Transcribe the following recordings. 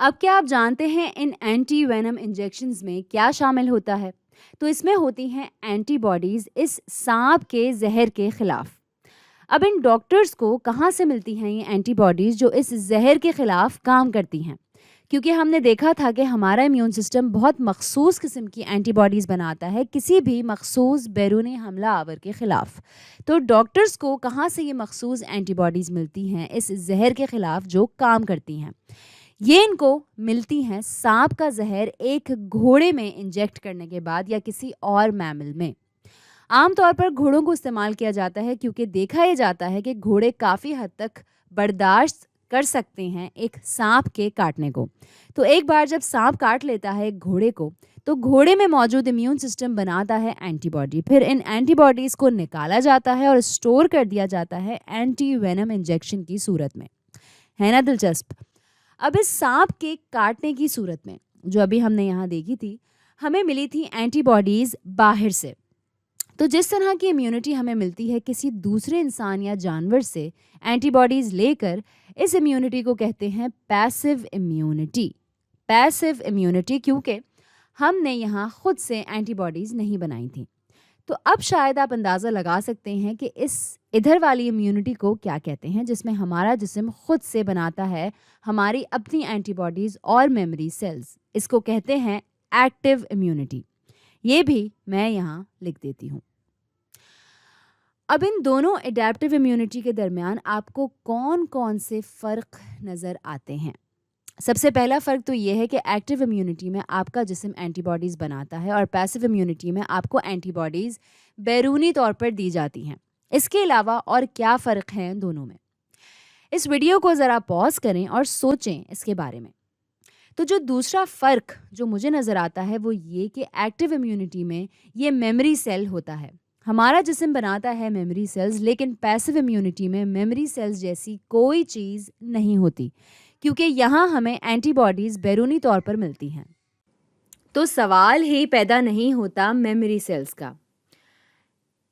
اب کیا آپ جانتے ہیں ان اینٹی وینم انجیکشنز میں کیا شامل ہوتا ہے؟ تو اس میں ہوتی ہیں اینٹی باڈیز اس سانپ کے زہر کے خلاف۔ اب ان ڈاکٹرز کو کہاں سے ملتی ہیں یہ اینٹی باڈیز جو اس زہر کے خلاف کام کرتی ہیں؟ کیونکہ ہم نے دیکھا تھا کہ ہمارا امیون سسٹم بہت مخصوص قسم کی اینٹی باڈیز بناتا ہے کسی بھی مخصوص بیرونی حملہ آور کے خلاف۔ تو ڈاکٹرز کو کہاں سے یہ مخصوص اینٹی باڈیز ملتی ہیں اس زہر کے خلاف جو کام کرتی ہیں؟ یہ ان کو ملتی ہیں سانپ کا زہر ایک گھوڑے میں انجیکٹ کرنے کے بعد یا کسی اور میمل میں۔ عام طور پر گھوڑوں کو استعمال کیا جاتا ہے کیونکہ دیکھا یہ جاتا ہے کہ گھوڑے کافی حد تک برداشت کر سکتے ہیں ایک سانپ کے کاٹنے کو۔ تو ایک بار جب سانپ کاٹ لیتا ہے ایک گھوڑے کو تو گھوڑے میں موجود امیون سسٹم بناتا ہے اینٹی باڈی، پھر ان اینٹی باڈیز کو نکالا جاتا ہے اور اسٹور کر دیا جاتا ہے اینٹی وینم انجیکشن کی صورت میں۔ ہے نا دلچسپ؟ اب اس سانپ کے کاٹنے کی صورت میں جو ابھی ہم نے یہاں دیکھی تھی، ہمیں ملی تھی اینٹی باڈیز باہر سے۔ تو جس طرح کی امیونٹی ہمیں ملتی ہے کسی دوسرے انسان یا جانور سے اینٹی باڈیز لے کر، اس امیونٹی کو کہتے ہیں پیسیو امیونٹی۔ پیسیو امیونٹی کیونکہ ہم نے یہاں خود سے اینٹی باڈیز نہیں بنائی تھیں۔ تو اب شاید آپ اندازہ لگا سکتے ہیں کہ اس ادھر والی امیونٹی کو کیا کہتے ہیں جس میں ہمارا جسم خود سے بناتا ہے ہماری اپنی اینٹی باڈیز اور میموری سیلز۔ اس کو کہتے ہیں ایکٹیو امیونٹی۔ یہ بھی میں یہاں لکھ دیتی ہوں۔ اب ان دونوں اڈیپٹیو امیونٹی کے درمیان آپ کو کون کون سے فرق نظر آتے ہیں؟ سب سے پہلا فرق تو یہ ہے کہ ایکٹیو امیونٹی میں آپ کا جسم اینٹی باڈیز بناتا ہے اور پیسیو امیونٹی میں آپ کو اینٹی باڈیز بیرونی طور پر دی جاتی ہیں۔ اس کے علاوہ اور کیا فرق ہیں دونوں میں؟ اس ویڈیو کو ذرا پاز کریں اور سوچیں اس کے بارے میں۔ تو جو دوسرا فرق جو مجھے نظر آتا ہے وہ یہ کہ ایکٹیو امیونٹی میں یہ میموری سیل ہوتا ہے، ہمارا جسم بناتا ہے میموری سیلز، لیکن پیسیو امیونٹی میں میموری سیلز جیسی کوئی چیز نہیں ہوتی کیونکہ یہاں ہمیں اینٹی باڈیز بیرونی طور پر ملتی ہیں۔ تو سوال ہی پیدا نہیں ہوتا میموری سیلز کا۔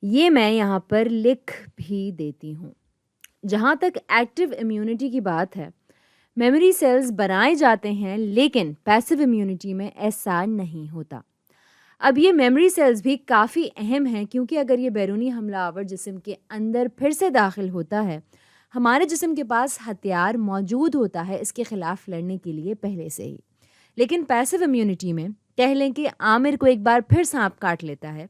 یہ میں یہاں پر لکھ بھی دیتی ہوں۔ جہاں تک ایکٹیو امیونٹی کی بات ہے، میموری سیلز بنائے جاتے ہیں لیکن پیسیو امیونٹی میں ایسا نہیں ہوتا۔ اب یہ میموری سیلز بھی کافی اہم ہیں کیونکہ اگر یہ بیرونی حملہ آور جسم کے اندر پھر سے داخل ہوتا ہے، ہمارے جسم کے پاس ہتھیار موجود ہوتا ہے اس کے خلاف لڑنے کے لیے پہلے سے ہی۔ لیکن پیسیو امیونٹی میں کہہ لیں کہ عامر کو ایک بار پھر سانپ کاٹ لیتا ہے،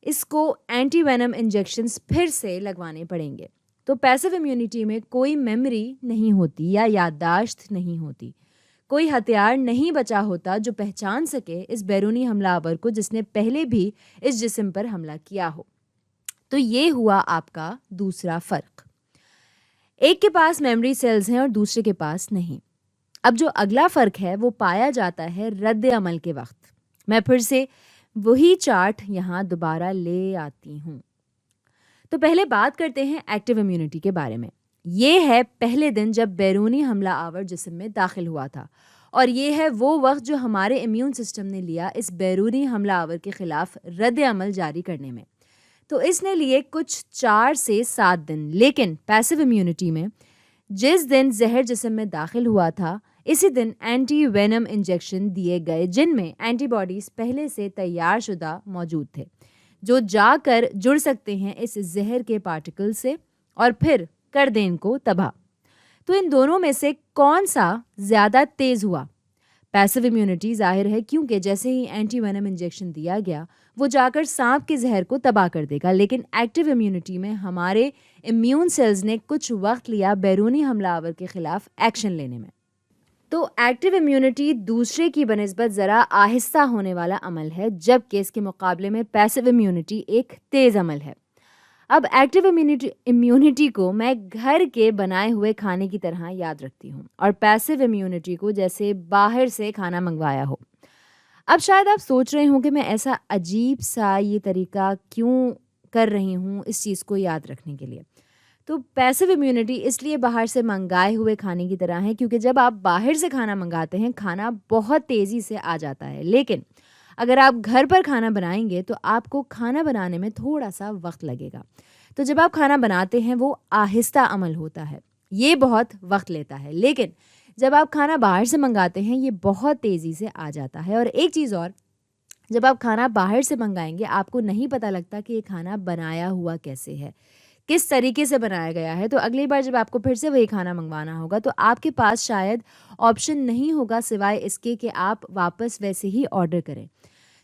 اس کو اینٹی وینم انجیکشنز پھر سے لگوانے پڑیں گے۔ تو پیسیو امیونٹی میں کوئی میموری نہیں ہوتی یا یادداشت نہیں ہوتی، کوئی ہتھیار نہیں بچا ہوتا جو پہچان سکے اس بیرونی حملہ آور کو جس نے پہلے بھی اس جسم پر حملہ کیا ہو۔ تو یہ ہوا آپ کا دوسرا فرق۔ ایک کے پاس میموری سیلز ہیں اور دوسرے کے پاس نہیں۔ اب جو اگلا فرق ہے وہ پایا جاتا ہے رد عمل کے وقت۔ میں پھر سے وہی چارٹ یہاں دوبارہ لے آتی ہوں۔ تو پہلے بات کرتے ہیں ایکٹیو امیونٹی کے بارے میں۔ یہ ہے پہلے دن جب بیرونی حملہ آور جسم میں داخل ہوا تھا، اور یہ ہے وہ وقت جو ہمارے امیون سسٹم نے لیا اس بیرونی حملہ آور کے خلاف رد عمل جاری کرنے میں۔ تو اس نے لیے کچھ 4 سے 7 دن، لیکن پیسیو امیونٹی میں جس دن زہر جسم میں داخل ہوا تھا اسی دن اینٹی وینم انجیکشن دیے گئے جن میں اینٹی باڈیز پہلے سے تیار شدہ موجود تھے جو جا کر جڑ سکتے ہیں اس زہر کے پارٹیکل سے اور پھر کر دیں ان کو تباہ۔ تو ان دونوں میں سے کون سا زیادہ تیز ہوا؟ پیسیو امیونٹی ظاہر ہے کیونکہ جیسے ہی اینٹی وینم انجیکشن دیا گیا وہ جا کر سانپ کے زہر کو تباہ کر دے گا، لیکن ایکٹیو امیونٹی میں ہمارے امیون سیلز نے کچھ وقت لیا بیرونی حملہ آور کے خلاف ایکشن لینے میں۔ تو ایکٹیو امیونٹی دوسرے کی بنسبت ذرا آہستہ ہونے والا عمل ہے، جبکہ اس کے مقابلے میں پیسیو امیونٹی ایک تیز عمل ہے۔ اب ایکٹیو امیونٹی کو میں گھر کے بنائے ہوئے کھانے کی طرح یاد رکھتی ہوں اور پیسیو امیونٹی کو جیسے باہر سے کھانا منگوایا ہو۔ اب شاید آپ سوچ رہے ہوں کہ میں ایسا عجیب سا یہ طریقہ کیوں کر رہی ہوں اس چیز کو یاد رکھنے کے لیے۔ تو پیسیو امیونٹی اس لیے باہر سے منگائے ہوئے کھانے کی طرح ہے کیونکہ جب آپ باہر سے کھانا منگاتے ہیں کھانا بہت تیزی سے آ جاتا ہے، لیکن اگر آپ گھر پر کھانا بنائیں گے تو آپ کو کھانا بنانے میں تھوڑا سا وقت لگے گا۔ تو جب آپ کھانا بناتے ہیں وہ آہستہ عمل ہوتا ہے، یہ بہت وقت لیتا ہے، لیکن جب آپ کھانا باہر سے منگاتے ہیں یہ بہت تیزی سے آ جاتا ہے. اور ایک چیز اور، جب آپ کھانا باہر سے منگائیں گے آپ کو نہیں پتہ لگتا کہ یہ کھانا بنایا ہوا کیسے ہے، کس طریقے سے بنایا گیا ہے. تو اگلی بار جب آپ کو پھر سے وہی کھانا منگوانا ہوگا تو آپ کے پاس شاید آپشن نہیں ہوگا سوائے اس کے کہ آپ واپس ویسے ہی آرڈر کریں.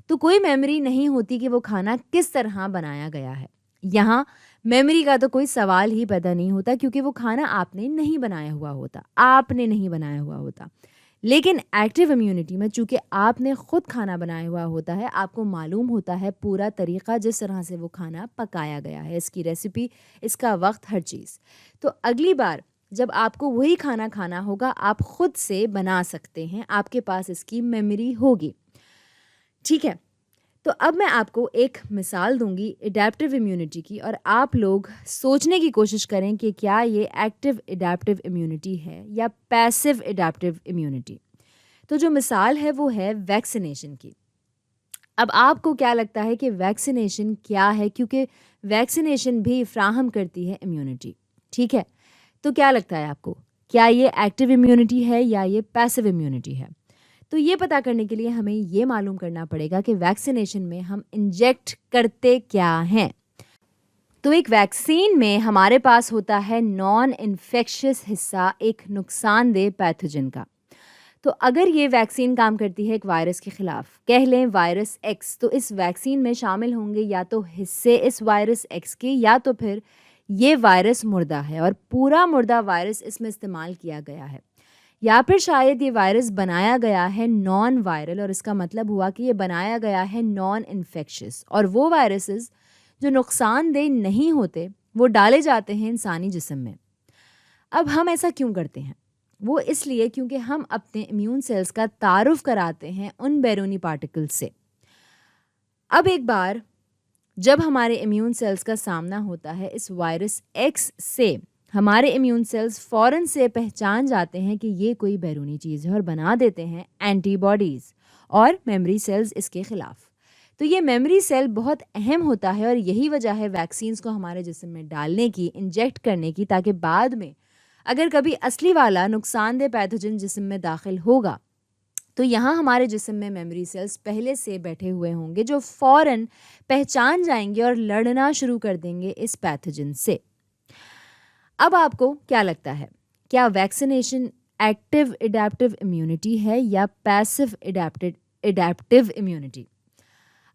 تو کوئی میموری نہیں ہوتی کہ وہ کھانا کس طرح بنایا گیا ہے. یہاں میموری کا تو کوئی سوال ہی پیدا نہیں ہوتا کیونکہ وہ کھانا آپ نے نہیں بنایا ہوا ہوتا. لیکن ایکٹیو امیونٹی میں چونکہ آپ نے خود کھانا بنایا ہوا ہوتا ہے، آپ کو معلوم ہوتا ہے پورا طریقہ جس طرح سے وہ کھانا پکایا گیا ہے، اس کی ریسیپی، اس کا وقت، ہر چیز. تو اگلی بار جب آپ کو وہی کھانا کھانا ہوگا آپ خود سے بنا سکتے ہیں، آپ کے پاس اس کی میموری ہوگی. ٹھیک ہے، تو اب میں آپ کو ایک مثال دوں گی اڈیپٹیو امیونٹی کی، اور آپ لوگ سوچنے کی کوشش کریں کہ کیا یہ ایکٹیو اڈیپٹیو امیونٹی ہے یا پیسیو اڈیپٹیو امیونٹی. تو جو مثال ہے وہ ہے ویکسینیشن کی. اب آپ کو کیا لگتا ہے کہ ویکسینیشن کیا ہے؟ کیونکہ ویکسینیشن بھی فراہم کرتی ہے امیونٹی. ٹھیک ہے، تو کیا لگتا ہے آپ کو، کیا یہ ایکٹیو امیونٹی ہے یا یہ پیسیو امیونٹی ہے؟ تو یہ پتہ کرنے کے لیے ہمیں یہ معلوم کرنا پڑے گا کہ ویکسینیشن میں ہم انجیکٹ کرتے کیا ہیں. تو ایک ویکسین میں ہمارے پاس ہوتا ہے نان انفیکشس حصہ ایک نقصان دہ پیتھوجن کا. تو اگر یہ ویکسین کام کرتی ہے ایک وائرس کے خلاف، کہہ لیں وائرس ایکس، تو اس ویکسین میں شامل ہوں گے یا تو حصے اس وائرس ایکس کے یا تو پھر یہ وائرس مردہ ہے اور پورا مردہ وائرس اس میں استعمال کیا گیا ہے، یا پھر شاید یہ وائرس بنایا گیا ہے نان وائرل، اور اس کا مطلب ہوا کہ یہ بنایا گیا ہے نان انفیکشس، اور وہ وائرسز جو نقصان دہ نہیں ہوتے وہ ڈالے جاتے ہیں انسانی جسم میں. اب ہم ایسا کیوں کرتے ہیں؟ وہ اس لیے کیونکہ ہم اپنے امیون سیلز کا تعارف کراتے ہیں ان بیرونی پارٹیکل سے. اب ایک بار جب ہمارے امیون سیلز کا سامنا ہوتا ہے اس وائرس ایکس سے، ہمارے امیون سیلز فوراً سے پہچان جاتے ہیں کہ یہ کوئی بیرونی چیز ہے اور بنا دیتے ہیں اینٹی باڈیز اور میموری سیلز اس کے خلاف. تو یہ میموری سیل بہت اہم ہوتا ہے اور یہی وجہ ہے ویکسینز کو ہمارے جسم میں ڈالنے کی، انجیکٹ کرنے کی، تاکہ بعد میں اگر کبھی اصلی والا نقصان دہ پیتھوجن جسم میں داخل ہوگا تو یہاں ہمارے جسم میں میموری سیلز پہلے سے بیٹھے ہوئے ہوں گے جو فوراً پہچان جائیں گے اور لڑنا شروع کر دیں گے اس پیتھوجن سے. اب آپ کو کیا لگتا ہے، کیا ویکسینیشن ایکٹیو اڈیپٹیو امیونٹی ہے یا پیسیو اڈیپٹیو امیونٹی؟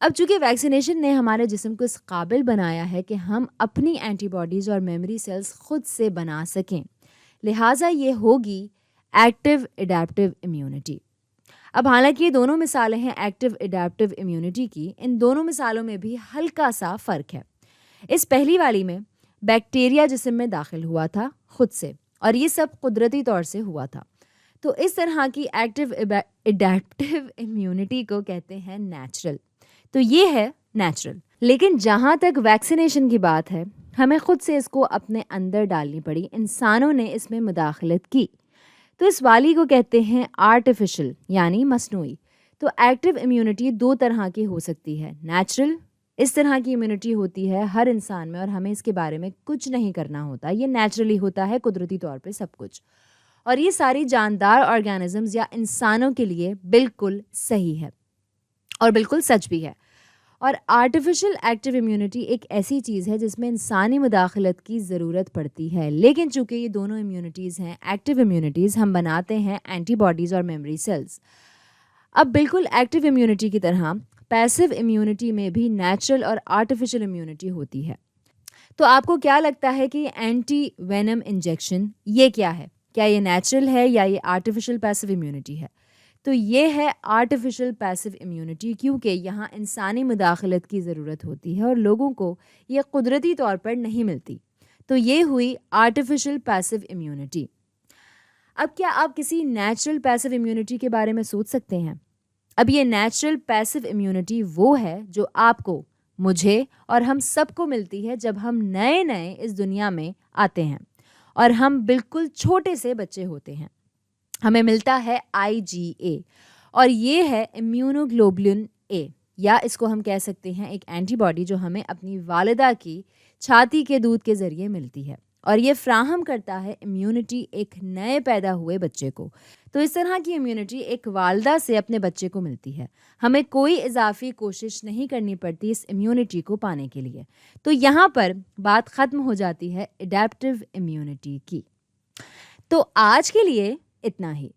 اب چونکہ ویکسینیشن نے ہمارے جسم کو اس قابل بنایا ہے کہ ہم اپنی اینٹی باڈیز اور میموری سیلز خود سے بنا سکیں، لہٰذا یہ ہوگی ایکٹیو اڈیپٹیو امیونٹی. اب حالانکہ یہ دونوں مثالیں ہیں ایکٹیو اڈیپٹیو امیونٹی کی، ان دونوں مثالوں میں بھی ہلکا سا فرق ہے. اس پہلی والی میں بیکٹیریا جسم میں داخل ہوا تھا خود سے، اور یہ سب قدرتی طور سے ہوا تھا. تو اس طرح کی ایکٹیو اڈیپٹیو امیونٹی کو کہتے ہیں نیچرل. تو یہ ہے نیچرل. لیکن جہاں تک ویکسینیشن کی بات ہے، ہمیں خود سے اس کو اپنے اندر ڈالنی پڑی، انسانوں نے اس میں مداخلت کی. تو اس والی کو کہتے ہیں آرٹیفیشل یعنی مصنوعی. تو ایکٹیو امیونٹی دو طرح کی ہو سکتی ہے، نیچرل، اس طرح کی امیونٹی ہوتی ہے ہر انسان میں اور ہمیں اس کے بارے میں کچھ نہیں کرنا ہوتا، یہ نیچرلی ہوتا ہے قدرتی طور پہ سب کچھ، اور یہ ساری جاندار آرگینزمز یا انسانوں کے لیے بالکل صحیح ہے اور بالکل سچ بھی ہے. اور آرٹیفیشل ایکٹیو امیونٹی ایک ایسی چیز ہے جس میں انسانی مداخلت کی ضرورت پڑتی ہے، لیکن چونکہ یہ دونوں امیونٹیز ہیں ایکٹیو امیونٹیز، ہم بناتے ہیں اینٹی باڈیز اور میموری سیلز. اب بالکل ایکٹیو امیونٹی کی طرح پیسیو امیونٹی میں بھی نیچرل اور آرٹیفیشل امیونٹی ہوتی ہے. تو آپ کو کیا لگتا ہے کہ اینٹی وینم انجیکشن یہ کیا ہے؟ کیا یہ نیچرل ہے یا یہ آرٹیفیشل پیسیو امیونٹی ہے؟ تو یہ ہے آرٹیفیشل پیسیو امیونٹی، کیونکہ یہاں انسانی مداخلت کی ضرورت ہوتی ہے اور لوگوں کو یہ قدرتی طور پر نہیں ملتی. تو یہ ہوئی آرٹیفیشل پیسیو امیونٹی. اب کیا آپ کسی نیچرل پیسیو امیونٹی کے بارے میں سوچ سکتے ہیں؟ اب یہ نیچرل پیسیو امیونٹی وہ ہے جو آپ کو، مجھے اور ہم سب کو ملتی ہے جب ہم نئے نئے اس دنیا میں آتے ہیں اور ہم بالکل چھوٹے سے بچے ہوتے ہیں. ہمیں ملتا ہے IgA اور یہ ہے امیونوگلوبولن A، یا اس کو ہم کہہ سکتے ہیں ایک اینٹی باڈی جو ہمیں اپنی والدہ کی چھاتی کے دودھ کے ذریعے ملتی ہے. اور یہ فراہم کرتا ہے امیونٹی ایک نئے پیدا ہوئے بچے کو. تو اس طرح کی امیونٹی ایک والدہ سے اپنے بچے کو ملتی ہے. ہمیں کوئی اضافی کوشش نہیں کرنی پڑتی اس امیونٹی کو پانے کے لیے. تو یہاں پر بات ختم ہو جاتی ہے اڈیپٹیو امیونٹی کی. تو آج کے لیے اتنا ہی.